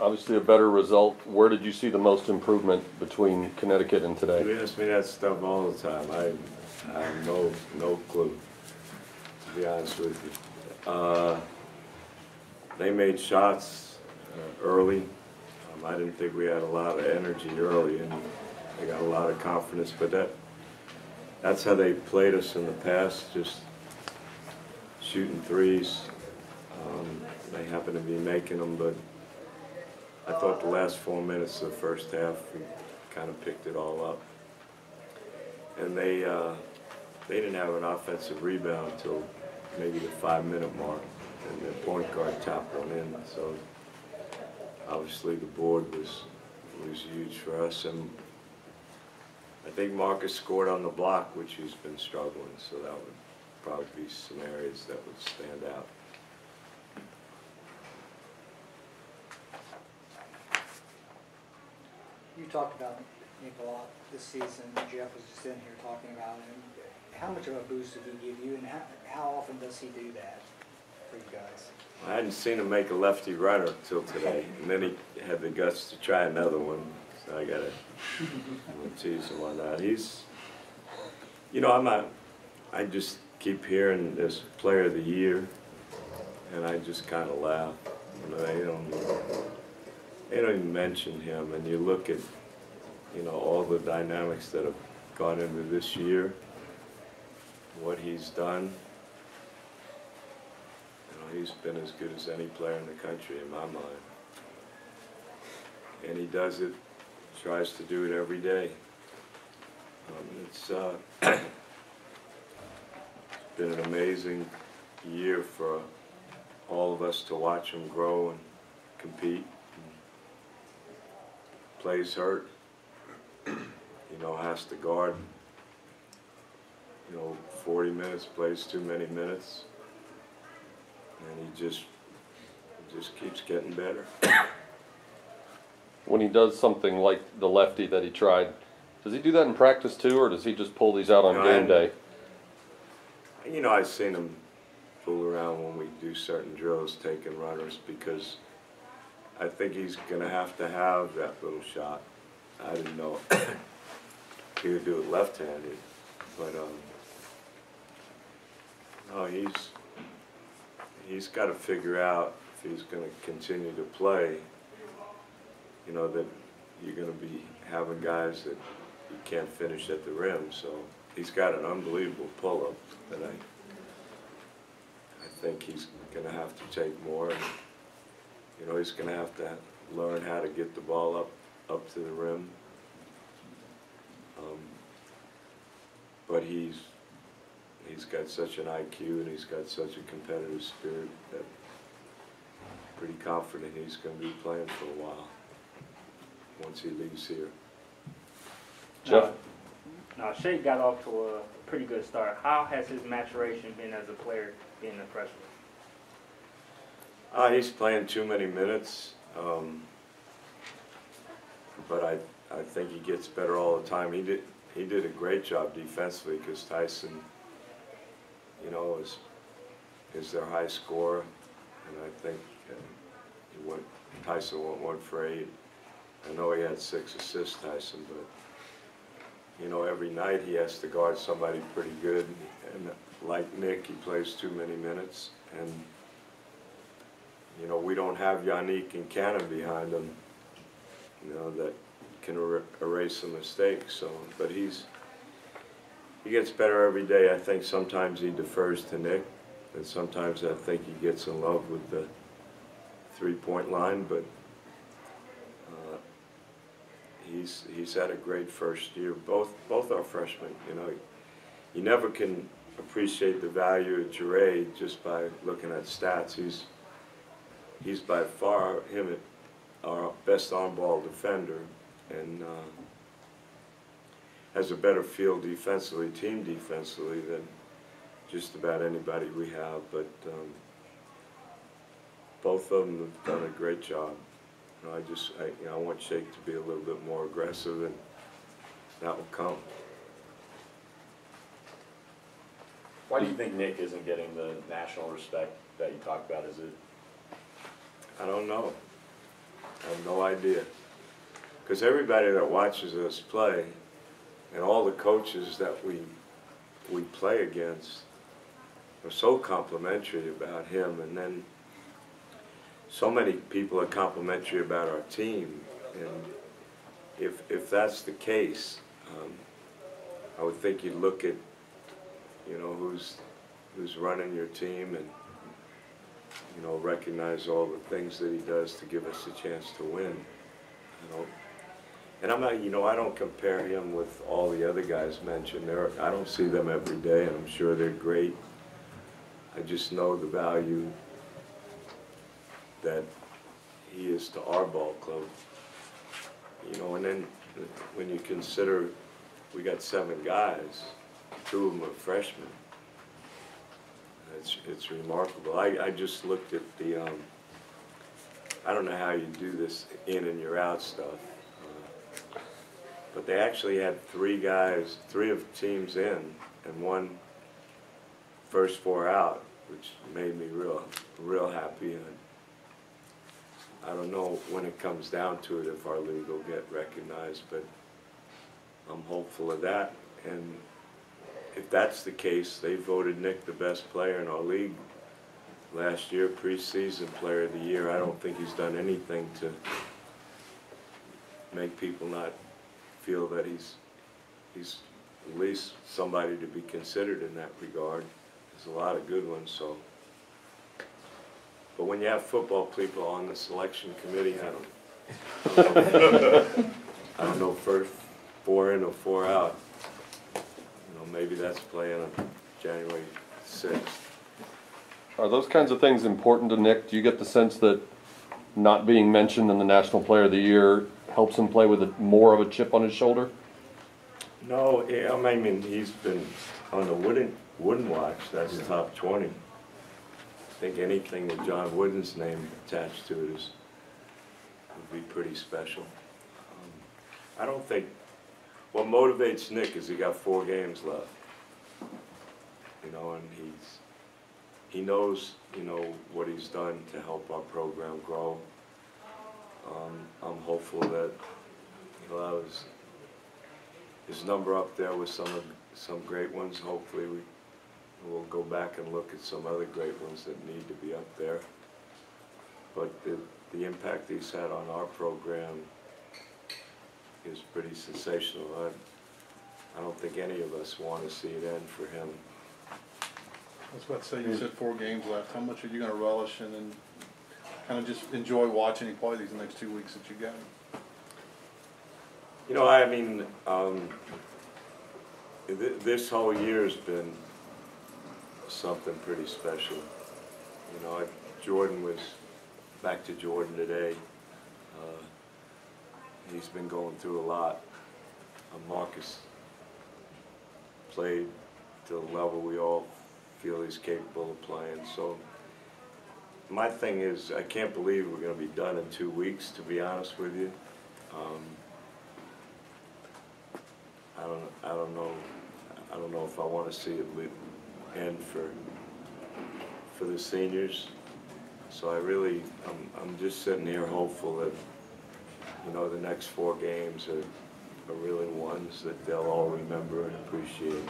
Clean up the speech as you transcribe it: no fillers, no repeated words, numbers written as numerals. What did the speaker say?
Obviously a better result. Where did you see the most improvement between Connecticut and today? You ask me that stuff all the time. I have no clue, to be honest with you. They made shots early. I didn't think we had a lot of energy early, and they got a lot of confidence. But that's how they played us in the past, just shooting threes. They happen to be making them, but I thought the last 4 minutes of the first half, we kind of picked it all up. And they didn't have an offensive rebound until maybe the 5-minute mark, and the point guard tapped one in. So obviously the board was huge for us. And I think Marcus scored on the block, which he's been struggling, so that would probably be some areas that would stand out. You talked about Nick a lot this season. Jeff was just in here talking about him. How much of a boost did he give you, and how often does he do that for you guys? I hadn't seen him make a lefty runner until today, and then he had the guts to try another one. So I gotta tease him on that. He's, you know, I just keep hearing this Player of the Year, and I just kind of laugh. You know, they don't even mention him, and you look at, you know, all the dynamics that have gone into this year, what he's done. You know, he's been as good as any player in the country in my mind. And he does it, tries to do it every day. It's been an amazing year for all of us to watch him grow and compete. Plays hurt, you know, has to guard, you know, 40 minutes, plays too many minutes, and he just keeps getting better. When he does something like the lefty that he tried, does he do that in practice too, or does he just pull these out on game day? You know, I've seen him fool around when we do certain drills, taking runners, because I think he's going to have that little shot. I didn't know he would do it left-handed, but no, he's got to figure out if he's going to continue to play, you know, that you're going to be having guys that you can't finish at the rim. So he's got an unbelievable pull-up that I think he's going to have to take more. And, you know, he's going to have to learn how to get the ball up to the rim. But he's got such an IQ, and he's got such a competitive spirit that I'm pretty confident he's going to be playing for a while once he leaves here. Jeff? Now, Shea got off to a pretty good start. How has his maturation been as a player being a freshman? He's playing too many minutes, but I think he gets better all the time. He did a great job defensively, because Tyson, you know, is their high scorer, and I think Tyson went 1 for 8. I know he had 6 assists, Tyson, but you know, every night he has to guard somebody pretty good, and like Nick, he plays too many minutes, and you know, we don't have Yannick and Cannon behind him, you know, that can erase a mistake. So, but he gets better every day. I think sometimes he defers to Nick, and sometimes I think he gets in love with the three-point line. But he's had a great first year. Both are freshmen. You know, you never can appreciate the value of Jure just by looking at stats. He's by far our best on-ball defender, and has a better feel defensively, team defensively, than just about anybody we have. But both of them have done a great job. You know, I want Shake to be a little bit more aggressive, and that will come. Why do you think Nick isn't getting the national respect that you talk about? Is it? I don't know. I have no idea. Because everybody that watches us play, and all the coaches that we play against, are so complimentary about him, and then so many people are complimentary about our team. And if that's the case, I would think you'd look at, you know, who's running your team, and, you know, recognize all the things that he does to give us a chance to win. You know, and I'm not, you know, I don't compare him with all the other guys mentioned. I don't see them every day, and I'm sure they're great. I just know the value that he is to our ball club. You know, and then when you consider we got 7 guys, 2 of them are freshmen. It's remarkable. I just looked at the, I don't know how you do this in and you're out stuff, but they actually had 3 guys, 3 of teams in, and 1 first 4 out, which made me real happy. And I don't know when it comes down to it if our league will get recognized, but I'm hopeful of that. And if that's the case, they voted Nick the best player in our league last year, preseason player of the year. I don't think he's done anything to make people not feel that he's at least somebody to be considered in that regard. There's a lot of good ones, so. But when you have football people on the selection committee, I don't know, first 4 in or 4 out. You know, maybe that's playing on January 6th. Are those kinds of things important to Nick? Do you get the sense that not being mentioned in the National Player of the Year helps him play with more of a chip on his shoulder? No, I mean, he's been on the Wooden watch. That's the top 20. I think anything with John Wooden's name attached to it would be pretty special. I don't think, what motivates Nick is he got 4 games left. You know, and he knows, you know, what he's done to help our program grow. I'm hopeful that he'll have his number up there with some great ones. Hopefully we'll go back and look at some other great ones that need to be up there. But the impact he's had on our program is pretty sensational. I don't think any of us want to see it end for him. I was about to say, you said 4 games left. How much are you going to relish and kind of just enjoy watching him play these next 2 weeks that you got him? You know, I mean, this whole year has been something pretty special. You know, Jordan was back to Jordan today. He's been going through a lot. Marcus played to the level we all feel he's capable of playing. So my thing is, I can't believe we're going to be done in 2 weeks, to be honest with you. I don't know if I want to see it end for the seniors. So I'm just sitting here hopeful that, you know, the next 4 games are really ones that they'll all remember and appreciate.